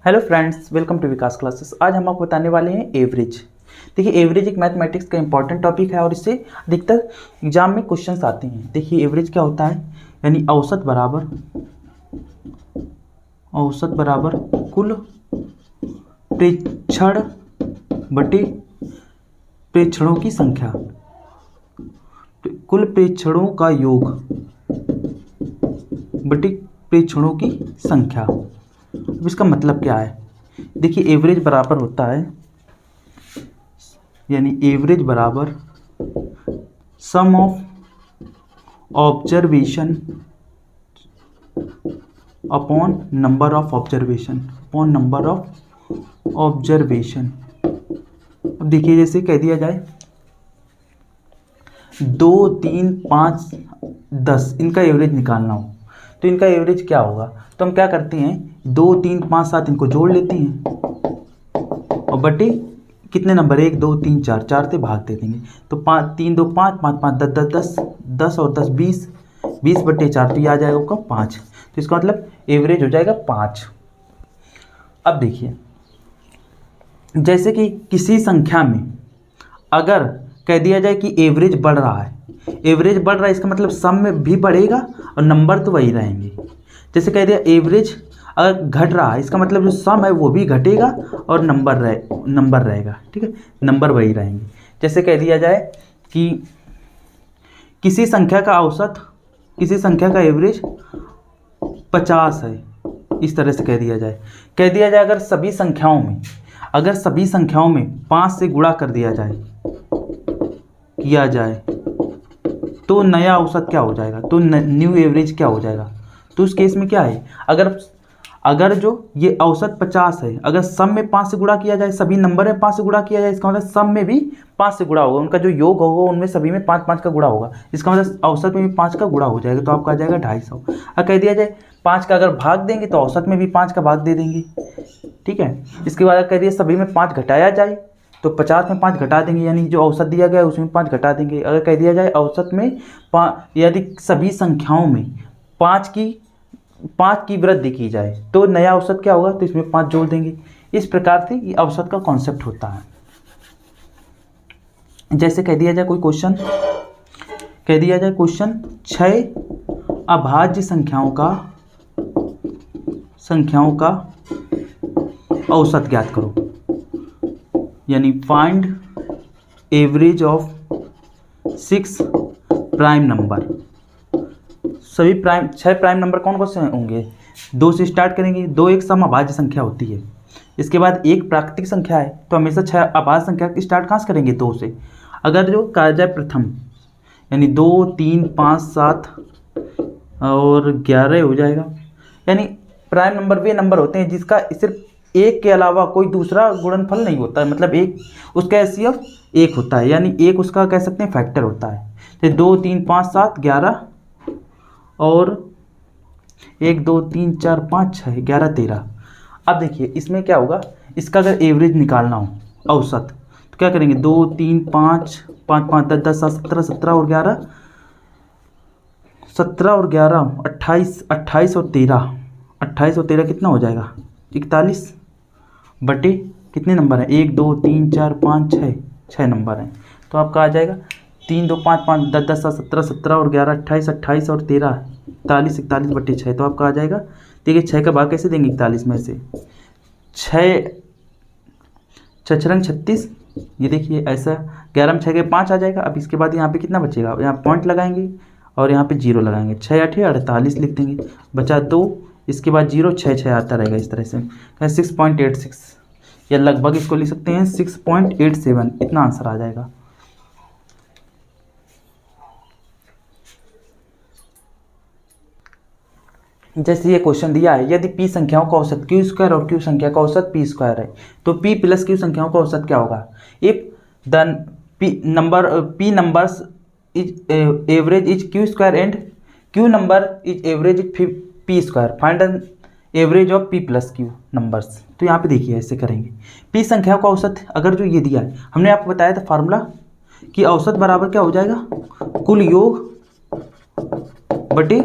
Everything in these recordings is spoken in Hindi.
Hello friends, welcome to Vikas classes. आज हम आपको बताने वाले हैं एवरेज। देखिए, एवरेज एक मैथमेटिक्स का इंपॉर्टेंट टॉपिक है और इससे अधिकतर एग्जाम में क्वेश्चंस आते हैं। देखिए, एवरेज क्या होता है, यानी औसत बराबर कुल प्रेक्षण बटे प्रेक्षणों की संख्या, कुल प्रेक्षणों का योग बटे प्रेक्षणों की संख्या। अब इसका मतलब क्या है, देखिए एवरेज बराबर होता है, यानी एवरेज बराबर sum of observation upon number of observation अब देखिए, जैसे कह दिया जाए 2, 3, 5, 10 इनका एवरेज निकालना हो तो इनका एवरेज क्या होगा। तो हम क्या करते हैं, 2, 3, 5, 7 इनको जोड़ लेते हैं और बटे कितने नंबर, 1, 2, 3, 4, 4 से भाग दे देंगे। तो 5, 3, 2, 5, 5, 5, 10, 10, 10 और 10, 20, 20 बटे 4, तो ये आ जाएगा आपका 5। तो इसका मतलब एवरेज हो जाएगा 5। अब देखिए, जैसे कि किसी संख्या में अगर कह दिया जाए कि एवरेज बढ़ रहा है, इसका मतलब सम में भी बढ़ेगा और नंबर तो वही रहेंगे। जैसे कह दिया एवरेज अगर घट रहा है, इसका मतलब जो सम है वो भी घटेगा और नंबर रहेगा, ठीक है, नंबर वही रहेंगे। जैसे कह दिया जाए कि किसी संख्या का एवरेज 50 है, इस तरह से कह दिया जाए अगर सभी संख्याओं में 5 से गुणा कर किया जाए तो नया औसत क्या हो जाएगा, तो न्यू एवरेज क्या हो जाएगा। तो उस केस में क्या है, अगर जो ये औसत 50 है, अगर सम में 5 से गुणा किया जाए, सभी नंबर में 5 से गुणा किया जाए, इसका मतलब सम में भी 5 से गुणा होगा, उनका जो योग होगा उनमें सभी में 5 5 का गुणा होगा, इसका मतलब औसत में भी 5 का गुणा हो जाएगा, तो आपका आ जाएगा 250। और कह दिया जाए 5 का अगर भाग देंगे तो औसत में भी 5 का भाग दे देंगे, ठीक है। इसके बाद कह दिया सभी में 5 घटाया जाए तो 50 में 5 घटा देंगे, यानी जो औसत दिया गया है उसमें 5 घटा देंगे। अगर कह दिया जाए औसत में यदि सभी संख्याओं में 5 की वृद्धि की जाए तो नया औसत क्या होगा, तो इसमें 5 जोड़ देंगे। इस प्रकार से ये औसत का कॉन्सेप्ट होता है। जैसे कह दिया जाए क्वेश्चन 6 अभाज्य संख्याओं का औसत ज्ञात करो, यानी find average of 6 prime number. सभी 6 प्राइम नंबर कौन से होंगे, 2 से स्टार्ट करेंगे। 2 एक समअभाज्य संख्या होती है, इसके बाद एक प्राकृतिक संख्या है, तो हमेशा 6 अभाज्य संख्या की स्टार्ट कहाँ से करेंगे, 2 से। अगर जो कहा जाए प्रथम, यानी 2, 3, 5, 7 और 11 हो जाएगा। यानी प्राइम नंबर वे नंबर होते हैं जिसका सिर्फ एक के अलावा कोई दूसरा गुणनफल नहीं होता है, मतलब एक उसका एचसीएफ 1 होता है, यानी एक उसका कह सकते हैं फैक्टर होता है। तो 2, 3, 5, 7, 11 और 1, 2, 3, 4, 5, 6, 11, 13। अब देखिए इसमें क्या होगा, इसका अगर एवरेज निकालना हो, औसत, तो क्या करेंगे, 2, 3, 5, 5, 5, 10, 10, 17, 17 और 11, 28 और 13 कितना हो जाएगा, 41 बटे कितने नंबर हैं, 1, 2, 3, 4, 5, 6 नंबर हैं। तो आपका आ जाएगा 3, 2, 5, 5, 10, 10, 17, 17 और 11, 28 और 13, 41 बटे 6। तो आपका आ जाएगा, देखिए 6 का भाग कैसे देंगे 41 में से, 6 36, ये देखिए ऐसा 11 में 6 के 5 आ जाएगा। अब इसके बाद यहाँ पे कितना बचेगा, यहाँ पॉइंट लगाएंगे और यहाँ पे 0 लगाएंगे, 6 8 48 लिख देंगे, बचा 2, इसके बाद 0, 6 6 आता रहेगा, इस तरह से 6.86 या लगभग इसको लिख सकते हैं 6.87, इतना आंसर आ जाएगा। जैसे ये क्वेश्चन दिया है, यदि p संख्याओं का औसत q² और q संख्या का औसत p² है तो p + q संख्याओं का औसत क्या होगा। If the p numbers is average is q² and q number is average p², find an average of p + q numbers. तो यहाँ पे देखिए ऐसे करेंगे, p संख्याओं का औसत अगर जो ये दिया है, हमने आपको बताया था फार्मूला कि औसत बराबर क्या हो जाएगा, कुल योग बटे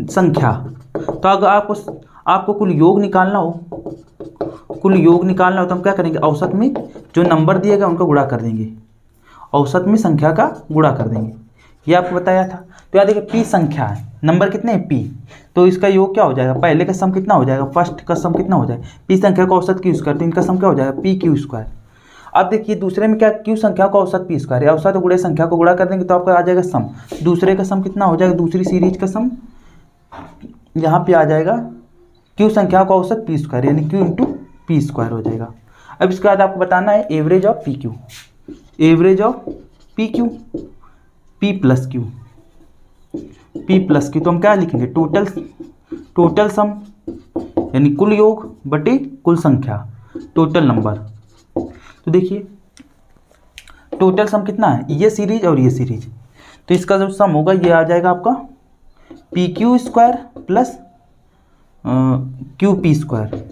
संख्या। तो अगर आपको कुल योग निकालना हो कुल योग निकालना हो तो हम क्या करेंगे, औसत में जो नंबर दिया गया उनका गुणा कर देंगे, औसत में संख्या का गुणा कर देंगे, ये आपको बताया था। तो याद देखिए पी संख्या है, नंबर कितने हैं पी, तो इसका योग क्या हो जाएगा, पहले का सम कितना हो जाएगा, फर्स्ट का सम कितना हो जाएगा, पी संख्या का औसत क्यू स्क्वायर, तो इनका सम क्या हो जाएगा पी क्यू स्क्वायर। अब देखिए दूसरे में क्या, क्यू संख्या का औसत पी स्क्वायर है, औसत गुणे संख्या को गुणा कर देंगे तो आपका आ जाएगा सम, दूसरे का सम कितना हो जाएगा, दूसरी सीरीज का सम यहाँ पे आ जाएगा क्यू संख्या का औसत पी स्क्वायर, यानी क्यू इंटू पी स्क्वायर हो जाएगा। अब इसके बाद आपको बताना है average of P Q, average of P Q, P plus Q, P plus Q, तो हम क्या लिखेंगे, टोटल सम यानी कुल योग बटे कुल संख्या, टोटल नंबर। तो देखिए टोटल सम कितना है, ये सीरीज और ये सीरीज, तो इसका जो सम होगा ये आ जाएगा आपका P Q square plus Q P square,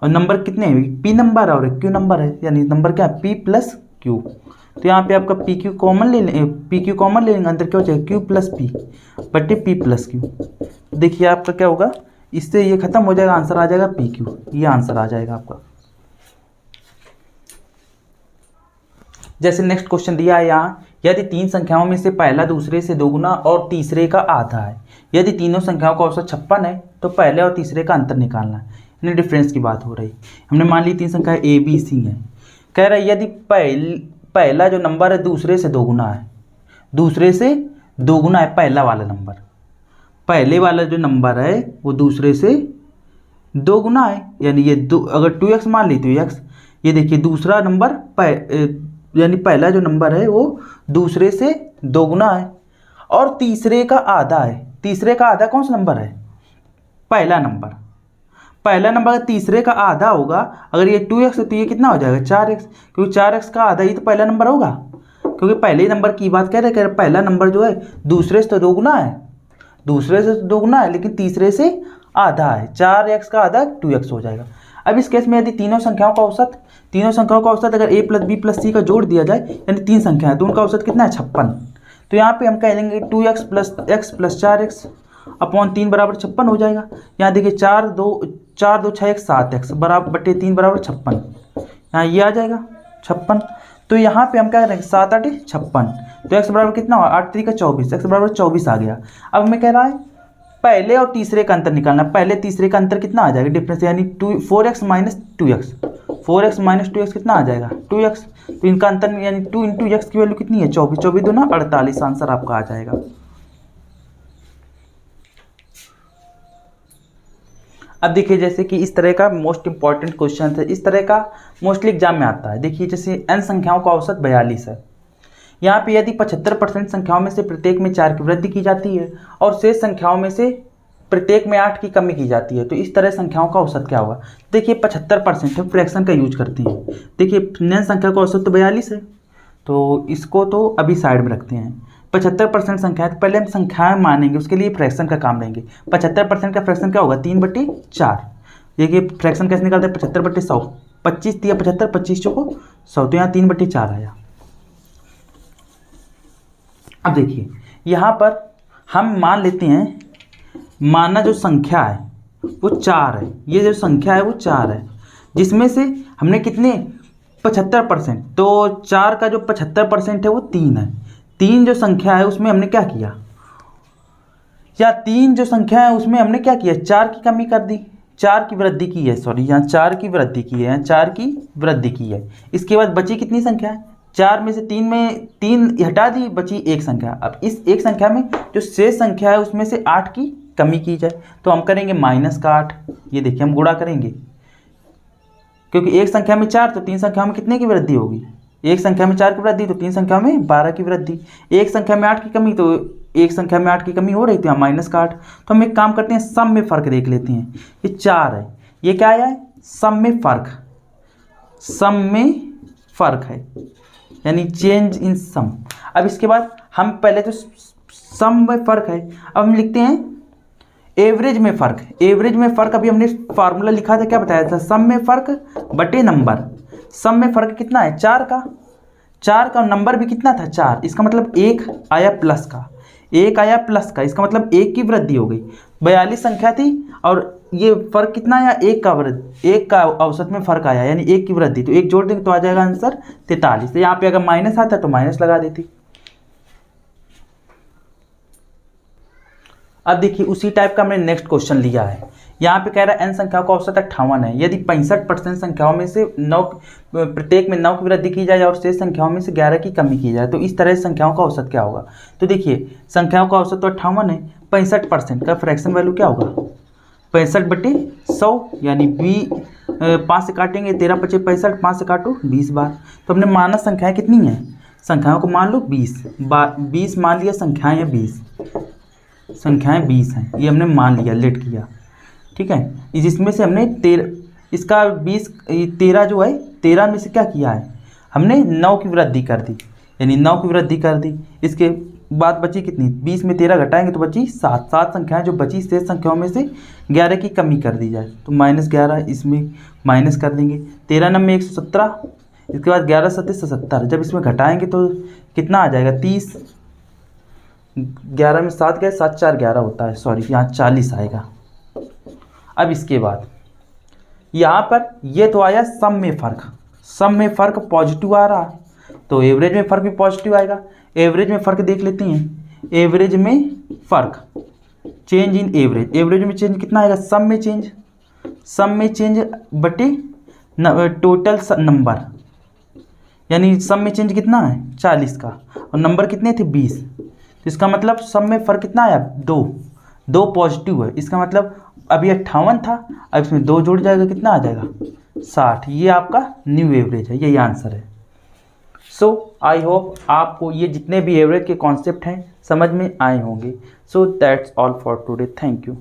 और नंबर कितने हैं, पी नंबर और क्यू नंबर है, यानी नंबर क्या है पी प्लस क्यू। तो यहाँ पे आपका पी क्यू कॉमन ले लेंगे, पी क्यू कॉमन ले लेंगे, अंदर क्या हो जाएगा क्यू प्लस पी बटे पी प्लस क्यू। देखिए आपका क्या होगा, इससे ये खत्म हो जाएगा, आंसर आ जाएगा पी क्यू, ये आंसर आ जाएगा आपका। जैसे नेक्स्ट क्वेश्चन दिया है यहाँ, यदि तीन संख्याओं में से पहला दूसरे से दोगुना और तीसरे का आधा है, यदि तीनों संख्याओं का औसत 56 है तो पहले और तीसरे का अंतर निकालना है, यानी डिफरेंस की बात हो रही। हमने मान ली तीन संख्या ए बी सी है, कह रहा है यदि पहला जो नंबर है दूसरे से दोगुना है, दूसरे से दोगुना है पहला वाला नंबर, पहले वाला जो नंबर है वो दूसरे से दोगुना है, यानी ये अगर 2x मान ली तो x, ये देखिए दूसरा नंबर यानी पहला जो नंबर है वो दूसरे से दोगुना है, और तीसरे का आधा है, तीसरे का आधा कौन सा नंबर है, पहला नंबर, पहला नंबर अगर तीसरे का आधा होगा, अगर ये 2x है तो ये कितना हो जाएगा 4x, क्योंकि 4x का आधा ही तो पहला नंबर होगा, क्योंकि पहले नंबर की बात कह रहे पहला नंबर जो है दूसरे से तो दोगुना है, दूसरे से दोगुना है लेकिन तीसरे से आधा है, 4x का आधा 2x हो जाएगा। अब इस केस में यदि तीनों संख्याओं का औसत अगर a प्लस बी प्लस सी का जोड़ दिया जाए, यानी तीन संख्या है तो उनका औसत कितना है 56, तो यहाँ पे हम कह लेंगे 2x plus x plus 4x upon 3 बराबर 56 हो जाएगा। यहाँ देखिए 4 2 6 7x बराबर बटे 3 बराबर 56, यहाँ ये आ जाएगा 56। तो यहाँ पे हम क्या करेंगे 7 8 56, तो x बराबर कितना हुआ 8 3 का 24, x बराबर 24 आ गया। अब हमें कह रहा है पहले और तीसरे का अंतर निकालना, पहले तीसरे का अंतर कितना आ जाएगा डिफरेंस, यानी 4x minus 2x, 4x minus 2x कितना आ जाएगा 2x, तो इनका अंतर यानी 2 इंटू एक्स की वैल्यू कितनी है 24, 24 दूना 48, आंसर आपका आ जाएगा। अब देखिए जैसे कि इस तरह का मोस्ट इंपॉर्टेंट क्वेश्चन है, इस तरह का मोस्टली एग्जाम में आता है। देखिए जैसे n संख्याओं का औसत 42 है, यहाँ पे यदि 75% संख्याओं में से प्रत्येक में 4 की वृद्धि की जाती है और शेष संख्याओं में से प्रत्येक में 8 की कमी की जाती है, तो इस तरह संख्याओं का औसत क्या होगा। देखिए 75% है, फ्रैक्शन का यूज करते हैं। देखिए n संख्या का औसत तो 42 है, तो इसको तो अभी साइड में रखते हैं। 75% संख्या है तो पहले हम संख्याएं मानेंगे, उसके लिए फ्रैक्शन का काम लेंगे। 75% का फ्रैक्शन क्या होगा 3/4। देखिए फ्रैक्शन कैसे निकालते हैं 75/100, 25 दिया 75, 25 चौको 100, तो यहाँ 3/4 आया। अब देखिए यहाँ पर हम मान लेते हैं, माना जो संख्या है वो 4 है, ये जो संख्या है वो 4 है, जिसमें से हमने कितने 75%, तो 4 का जो 75% है वो 3 है। 3 जो संख्या है उसमें हमने क्या किया, या 3 जो संख्या है उसमें हमने क्या किया 4 की कमी कर दी, 4 की वृद्धि की है, सॉरी यहाँ 4 की वृद्धि की है, 4 की वृद्धि की है। इसके बाद बची कितनी संख्या है 4 में से 3 हटा दी, बची एक संख्या। अब इस एक संख्या में जो शेष संख्या है उसमें से 8 की कमी की जाए, तो हम करेंगे -8। ये देखिए हम गुणा करेंगे, क्योंकि एक संख्या में 4 तो 3 संख्या में कितने की वृद्धि होगी, एक संख्या में 4 की वृद्धि तो 3 संख्या में 12 की वृद्धि, एक संख्या में 8 की कमी तो एक संख्या में 8 की कमी हो रही थी, यहाँ -8। तो हम एक काम करते हैं, सम में फ़र्क देख लेते हैं। ये 4 है, ये क्या आया है सम में फ़र्क, सम में फ़र्क है, यानी चेंज इन सम। अब इसके बाद हम पहले तो सम में फ़र्क है, अब हम लिखते हैं एवरेज में फ़र्क। एवरेज में फ़र्क अभी हमने फार्मूला लिखा था, क्या बताया था, सम में फ़र्क बटे नंबर। सम में फ़र्क कितना है 4 का, 4 का नंबर भी कितना था 4, इसका मतलब 1 आया प्लस का, 1 आया प्लस का, इसका मतलब 1 की वृद्धि हो गई। 42 संख्या थी और ये फर्क कितना आया, एक का वृद्धि, एक का औसत में फर्क आया, यानी एक की वृद्धि, तो एक जोड़ देंगे तो आ जाएगा आंसर 43। तो यहाँ पे अगर माइनस आता तो माइनस लगा देती। अब देखिए उसी टाइप का हमने नेक्स्ट क्वेश्चन लिया है। यहाँ पे कह रहा है n संख्याओं का औसत 58 है, यदि 65% संख्याओं में से 9 प्रत्येक में 9 की वृद्धि की जाए और शेष संख्याओं में से 11 की कमी की जाए तो इस तरह संख्याओं का औसत क्या होगा। तो देखिए संख्याओं का औसत तो 58 है, 65% का फ्रैक्शन वैल्यू क्या होगा 65/100, यानी 5 से काटेंगे 13 × 5 = 65, 5 से काटो 20 बार। तो हमने माना संख्याएं कितनी हैं, संख्याओं को मान लो 20 मान लिया, संख्याएं हैं 20, संख्याएं 20 हैं, ये हमने मान लिया, लेट किया, ठीक है। जिसमें से हमने 13 जो है 13 में से क्या किया है हमने 9 की वृद्धि कर दी, यानी 9 की वृद्धि कर दी। इसके बाद बची कितनी, 20 में 13 घटाएंगे तो बची 7 संख्याएं जो बची शेष संख्याओं में से 11 की कमी कर दी जाए तो -11 इसमें माइनस कर देंगे। 13 9 में 117, इसके बाद 11 7 77, जब इसमें घटाएंगे तो कितना आ जाएगा 30, 11 में 7 गए, 7 4 11 होता है, सॉरी यहाँ 40 आएगा। अब इसके बाद यहाँ पर ये तो आया सम में फ़र्क, सम में फ़र्क पॉजिटिव आ रहा है तो एवरेज में फ़र्क भी पॉजिटिव आएगा। एवरेज में फ़र्क देख लेते हैं, एवरेज में फ़र्क, चेंज इन एवरेज, एवरेज में चेंज कितना आएगा, सम में चेंज बटे टोटल नंबर, यानी सम में चेंज कितना है 40 का और नंबर कितने थे 20, तो इसका मतलब सम में फ़र्क कितना आया 2 पॉजिटिव है। इसका मतलब अभी 58 था, अब इसमें 2 जुड़ जाएगा, कितना आ जाएगा 60। ये आपका न्यू एवरेज है, यही आंसर है। सो आई होप आपको ये जितने भी एवरेज के कॉन्सेप्ट हैं समझ में आए होंगे। So that's all for today, thank you.